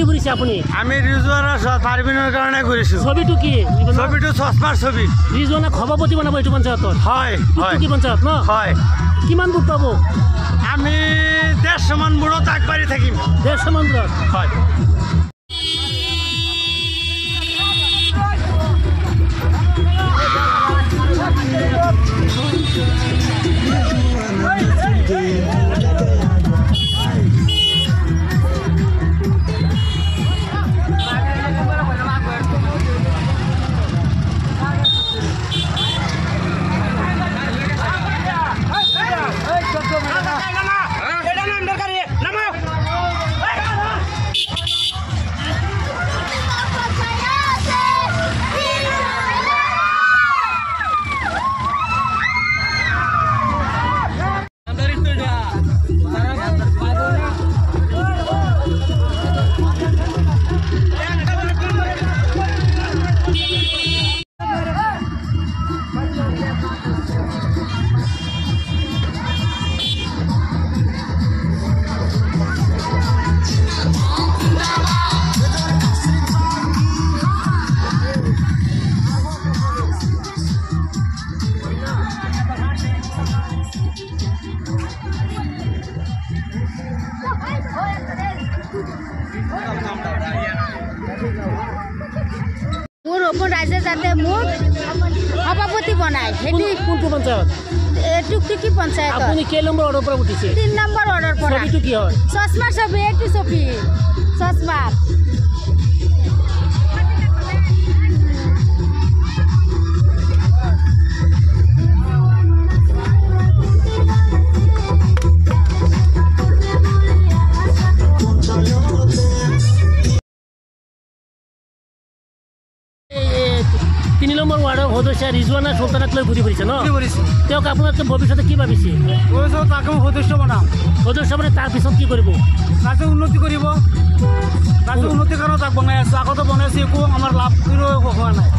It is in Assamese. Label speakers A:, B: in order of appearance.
A: ঘূৰি ফুৰিছে আপুনি?
B: আমি ৰিজৱানা পাৰভিনৰ কাৰণে ঘূৰিছোঁ।
A: ছবিটো কি?
B: ছবিটো চশমাৰ ছবি।
A: ৰিজৱানা সভাপতি বনাব এইটো পঞ্চায়তত?
B: হয় হয়।
A: কি পঞ্চায়ত ন?
B: হয়।
A: কিমান ভোট পাব?
B: আমি 150 মান ভোটত আগবাঢ়ি থাকিম।
A: 150 মান ভোট?
B: হয়।
C: মোৰ ওপৰ ৰাইজে যাতে মোক সভাপতি বনায়। সেইটো
A: কোনটো পঞ্চায়ত?
C: টুকটুকি পঞ্চায়ত।
A: আপুনি কেই নম্বৰ অৰ্ডাৰ পৰা উঠিছে?
C: 3 নম্বৰ অৰ্ডাৰ পৰা।
A: ছবিটো কি হয়?
C: চশমাৰ ছবি। এইটো ছবি চশমাৰ।
A: তিনি নম্বৰ ৱাৰ্ডৰ সদস্য ৰিজৱানা সুলতানক লৈ ঘূৰি ফুৰিছে ন? তেওঁক আপোনালোকে ভৱিষ্যতে কি ভাবিছে?
B: তাকে সদস্য বনাম।
A: সদস্য মানে তাৰপিছত কি কৰিব?
B: ৰাজ্য উন্নতি কৰিব। ৰাজ্য উন্নতিৰ কাৰণে তাক বনাই আছোঁ। আগতে বনাইছোঁ, একো আমাৰ লাভ হোৱা নাই।